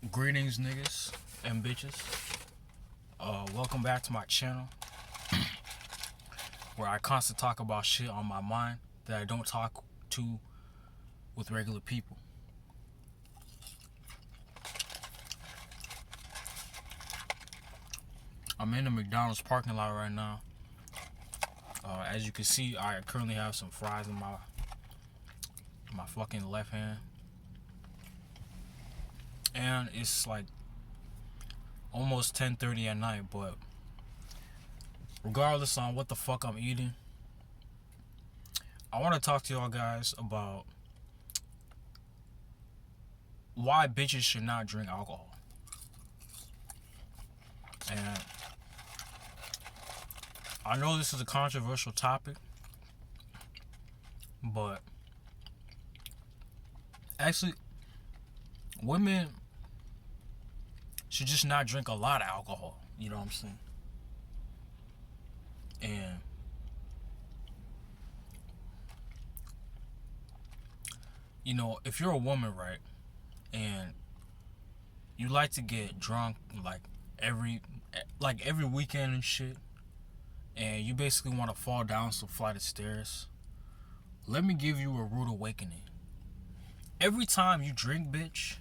Greetings, niggas and bitches. Welcome back to my channel, where I constantly talk about shit on my mind that I don't talk to with regular people. I'm in the McDonald's parking lot right now. As you can see, I currently have some fries in my fucking left hand, and it's like almost 10:30 at night. But regardless on what the fuck I'm eating, I want to talk to y'all guys about why bitches should not drink alcohol. And I know this is a controversial topic, but actually, women should just not drink a lot of alcohol. You know what I'm saying? And you know, if you're a woman, right, and you like to get drunk every every weekend and shit, and you basically want to fall down some flight of stairs, let me give you a rude awakening. Every time you drink, bitch,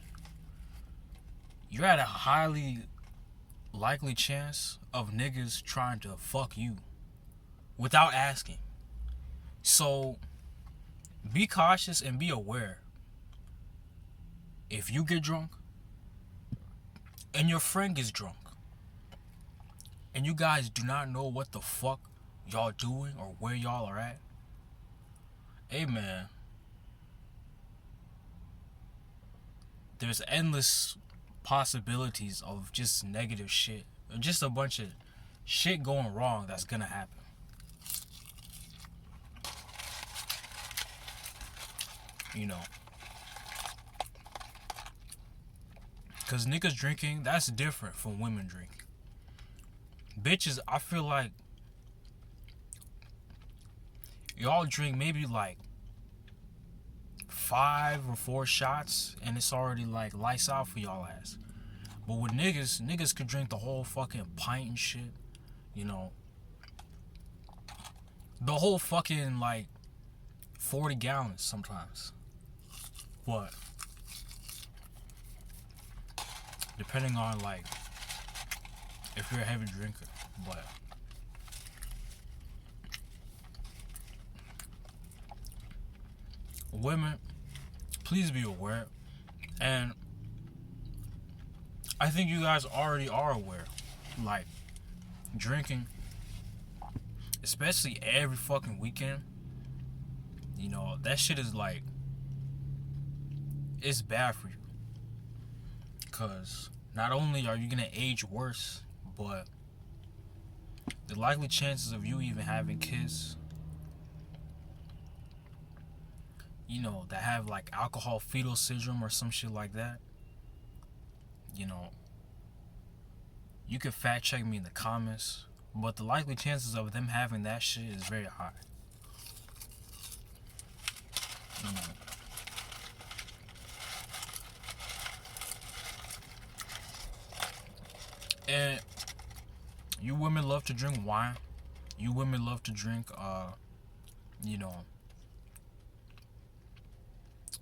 you're at a highly likely chance of niggas trying to fuck you without asking. So be cautious and be aware. If you get drunk and your friend gets drunk and you guys do not know what the fuck y'all doing or where y'all are at, hey man, there's endless possibilities of just negative shit, just a bunch of shit going wrong that's gonna happen. You know, cause niggas drinking, that's different from women drinking. Bitches, I feel like y'all drink maybe like 5 or 4 shots and it's already like lights out for y'all ass. But with niggas could drink the whole fucking pint and shit. You know, the whole fucking 40 gallons sometimes. But depending on if you're a heavy drinker. But women, please be aware. And I think you guys already are aware. Drinking, especially every fucking weekend, you know, that shit is it's bad for you. Because not only are you gonna age worse, but the likely chances of you even having kids, you know, that have alcohol fetal syndrome or some shit like that, you know, you can fact check me in the comments, but the likely chances of them having that shit is very high. You know. And you women love to drink wine. You women love to drink, you know,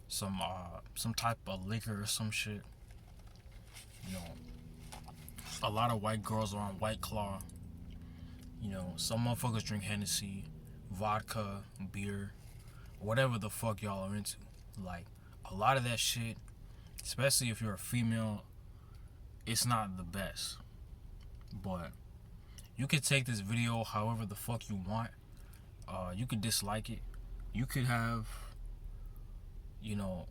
some type of liquor or some shit. You know, a lot of white girls are on White Claw. You know, some motherfuckers drink Hennessy, vodka, beer, whatever the fuck y'all are into. A lot of that shit, especially if you're a female, it's not the best. But you could take this video however the fuck you want. You could dislike it. You could have, you know,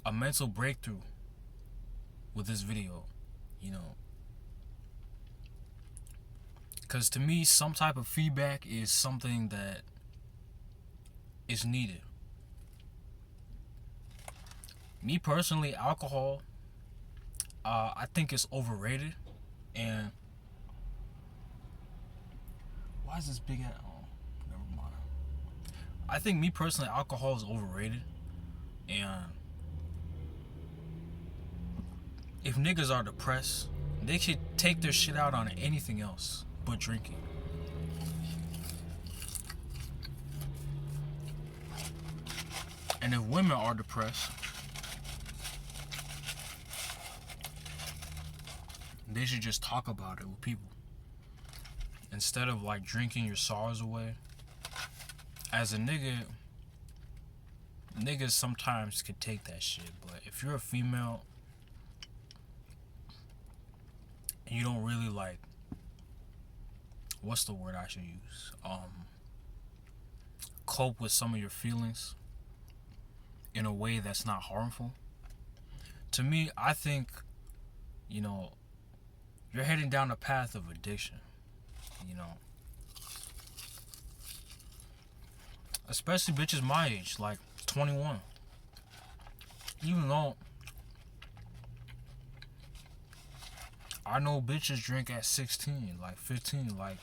a mental breakthrough with this video, you know. Because to me, some type of feedback is something that is needed. Me personally, alcohol, I think it's overrated. And why is this big at? Oh, never mind. I think me personally, alcohol is overrated. And if niggas are depressed, they should take their shit out on anything else but drinking. And if women are depressed, they should just talk about it with people. Instead of like drinking your sorrows away. As a nigga, niggas sometimes can take that shit. But if you're a female and you don't really like, what's the word I should use? Cope with some of your feelings in a way that's not harmful. To me, I think, you know, you're heading down a path of addiction, you know. Especially bitches my age, like 21. Even though I know bitches drink at 16, like 15, like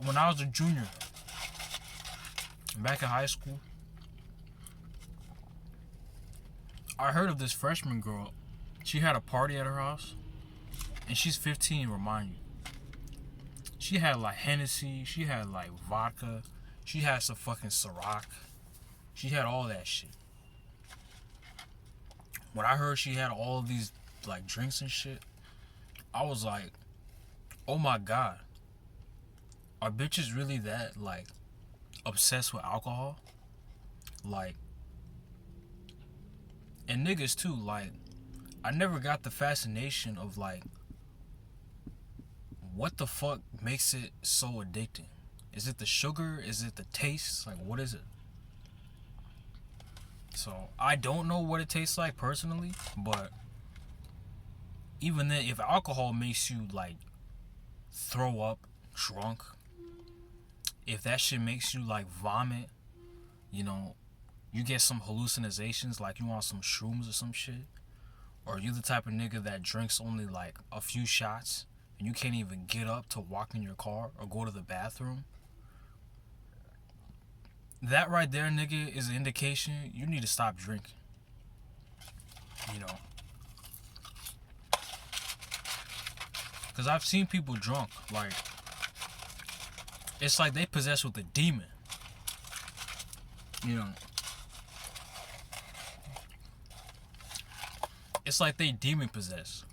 when I was a junior, back in high school, I heard of this freshman girl. She had a party at her house, and she's 15, remind you. She had like Hennessy, she had like vodka, she had some fucking Ciroc. She had all that shit. When I heard she had all of these like drinks and shit, I was like, oh my god. Are bitches really that like obsessed with alcohol? Like, and niggas too, like, I never got the fascination of like, what the fuck makes it so addicting? Is it the sugar? Is it the taste? Like, what is it? So, I don't know what it tastes like personally, but even then, if alcohol makes you like throw up, drunk, if that shit makes you like vomit, you know, you get some hallucinations, like you want some shrooms or some shit, or you the type of nigga that drinks only like a few shots and you can't even get up to walk in your car or go to the bathroom, that right there, nigga, is an indication you need to stop drinking. You know, because I've seen people drunk, like, it's like they possessed with a demon. You know, it's like they demon possessed.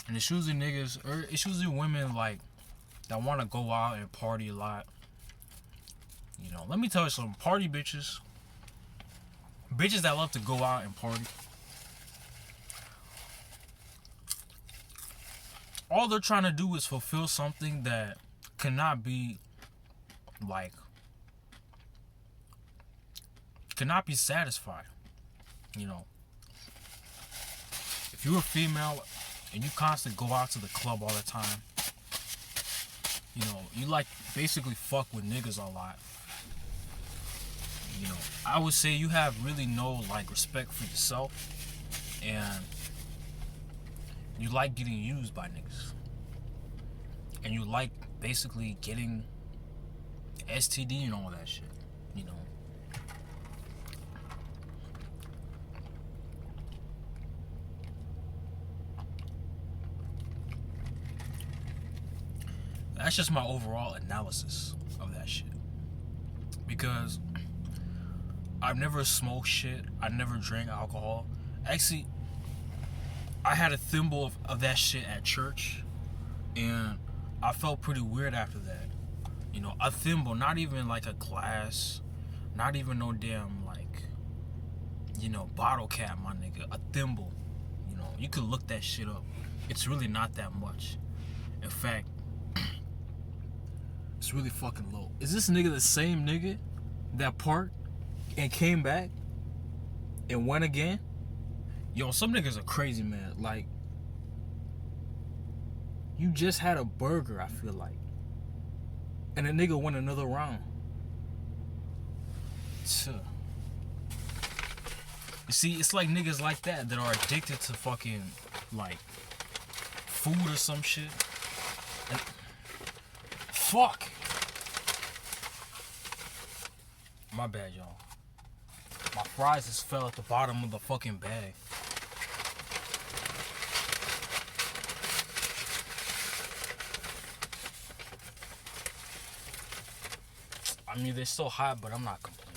And it's usually niggas, or it's usually women like that want to go out and party a lot. You know, let me tell you something. Party bitches, bitches that love to go out and party, all they're trying to do is fulfill something that cannot be like, cannot be satisfied. You know, if you're a female and you constantly go out to the club all the time, you know, you like basically fuck with niggas a lot. You know, I would say you have really no like respect for yourself, and you like getting used by niggas, and you like basically getting STD and all that shit. You know, that's just my overall analysis of that shit. Because I've never smoked shit. I never drank alcohol. Actually, I had a thimble of that shit at church, and I felt pretty weird after that. You know, a thimble, not even like a glass, not even no damn like, you know, bottle cap, my nigga. A thimble. You know, you could look that shit up. It's really not that much. In fact, it's really fucking low. Is this nigga the same nigga that parked and came back and went again? Yo, some niggas are crazy, man. Like, you just had a burger, I feel like, and a nigga went another round. You see, it's like niggas like that are addicted to fucking like food or some shit. And fuck. My bad, y'all. My fries just fell at the bottom of the fucking bag. I mean, they're still hot, but I'm not complaining.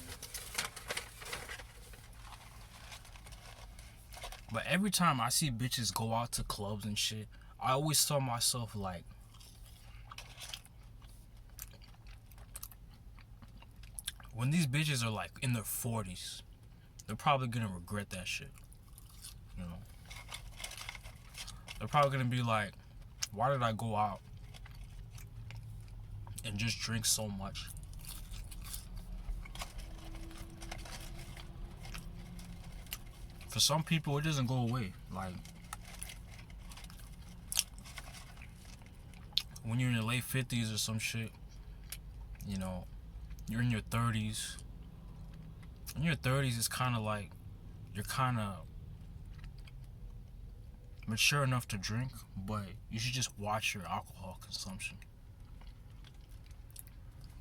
But every time I see bitches go out to clubs and shit, I always tell myself, like, when these bitches are like in their 40s, they're probably gonna regret that shit. You know? They're probably gonna be like, why did I go out and just drink so much? For some people, it doesn't go away. Like, when you're in your late 50s or some shit, you know, you're in your 30s. In your 30s, it's kind of like you're kind of mature enough to drink, but you should just watch your alcohol consumption.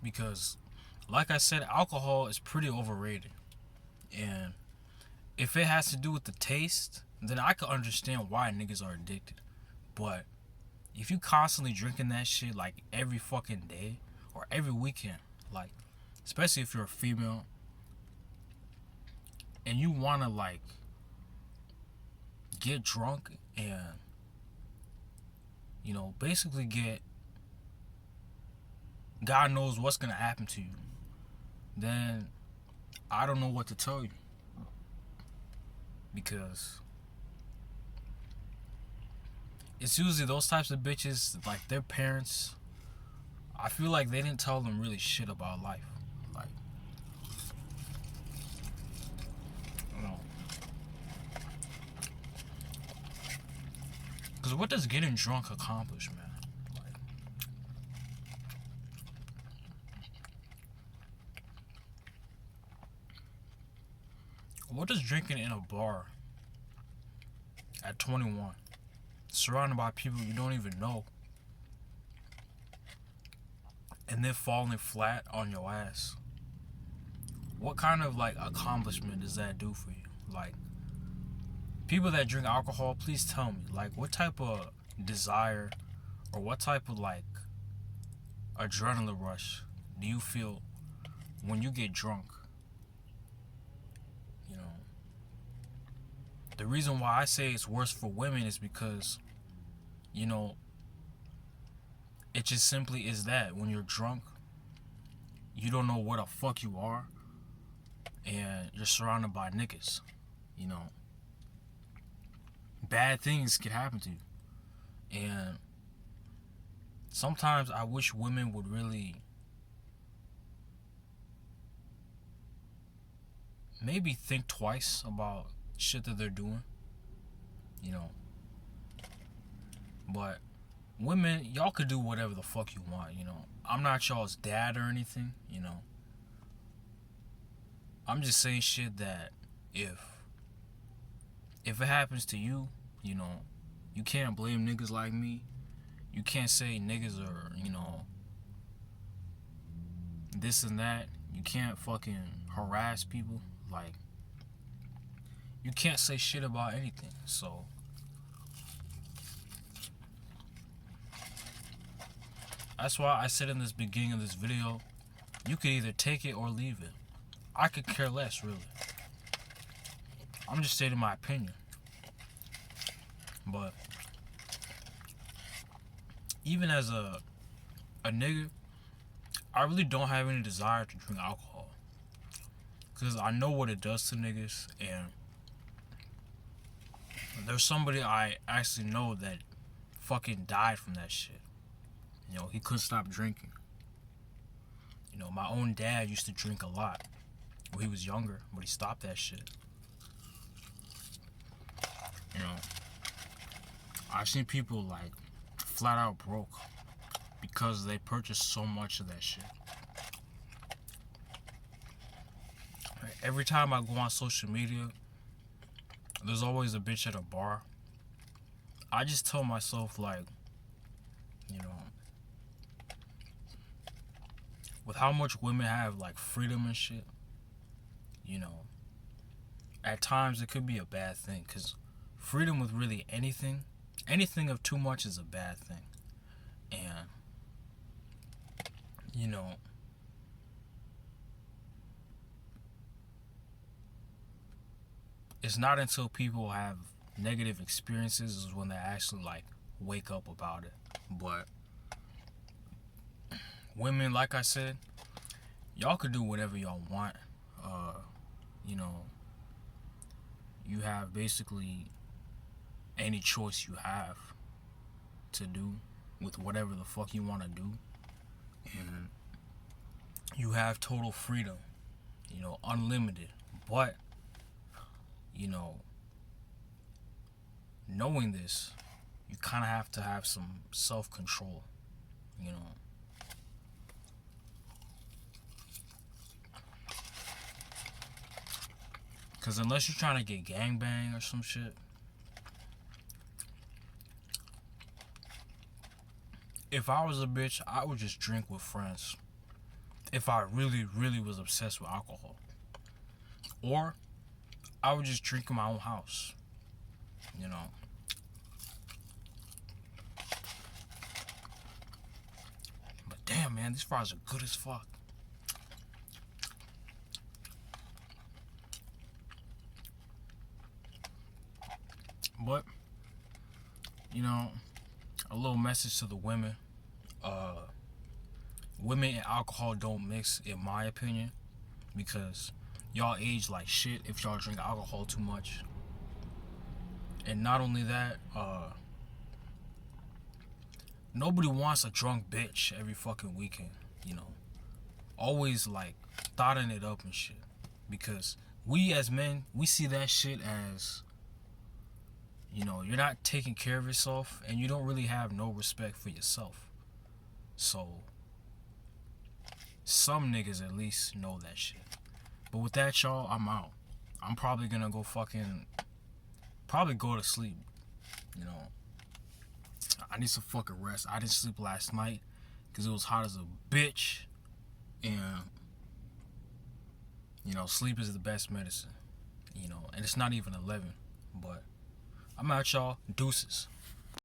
Because, like I said, alcohol is pretty overrated. And if it has to do with the taste, then I can understand why niggas are addicted. But if you constantly drinking that shit like every fucking day or every weekend, like, especially if you're a female and you want to like get drunk and, you know, basically get God knows what's gonna happen to you, then I don't know what to tell you. Because it's usually those types of bitches, like their parents, I feel like they didn't tell them really shit about life. Like, you know. Because what does getting drunk accomplish, man? Like, what does drinking in a bar at 21, surrounded by people you don't even know, and then falling flat on your ass, what kind of like accomplishment does that do for you? Like, people that drink alcohol, please tell me, like, what type of desire or what type of like adrenaline rush do you feel when you get drunk? You know, the reason why I say it's worse for women is because, you know, it just simply is that when you're drunk, you don't know what the fuck you are, and you're surrounded by niggas. You know, bad things can happen to you. And sometimes I wish women would really maybe think twice about shit that they're doing. You know, but women, y'all could do whatever the fuck you want. You know, I'm not y'all's dad or anything. You know, I'm just saying shit that if it happens to you, you know, you can't blame niggas like me. You can't say niggas are, you know, this and that. You can't fucking harass people. Like, you can't say shit about anything. So that's why I said in this beginning of this video, you could either take it or leave it. I could care less, really. I'm just stating my opinion. But even as a nigga, I really don't have any desire to drink alcohol. Because I know what it does to niggas. And there's somebody I actually know that fucking died from that shit. You know, he couldn't stop drinking. You know, my own dad used to drink a lot when he was younger, but he stopped that shit. You know, I've seen people like flat out broke because they purchased so much of that shit. Every time I go on social media, there's always a bitch at a bar. I just tell myself, like, you know, with how much women have like freedom and shit, you know, at times it could be a bad thing, because freedom with really anything of too much is a bad thing. And you know, it's not until people have negative experiences is when they actually like wake up about it. But women, like I said, y'all could do whatever y'all want. You know, you have basically any choice you have to do with whatever the fuck you want to do, and you have total freedom, you know, unlimited. But you know, knowing this, you kind of have to have some self-control, you know. Because unless you're trying to get gangbang or some shit, if I was a bitch, I would just drink with friends. If I really, really was obsessed with alcohol. Or I would just drink in my own house, you know. But damn, man, these fries are good as fuck. But, you know, a little message to the women. Women and alcohol don't mix, in my opinion, because y'all age like shit if y'all drink alcohol too much. And not only that, nobody wants a drunk bitch every fucking weekend, you know. Always like thotting it up and shit. Because we as men, we see that shit as, you know, you're not taking care of yourself and you don't really have no respect for yourself. So, some niggas at least know that shit. But with that, y'all, I'm out. I'm probably gonna go probably go to sleep. You know, I need some fucking rest. I didn't sleep last night because it was hot as a bitch. And, you know, sleep is the best medicine. You know, and it's not even 11. But I'm out, y'all. Deuces.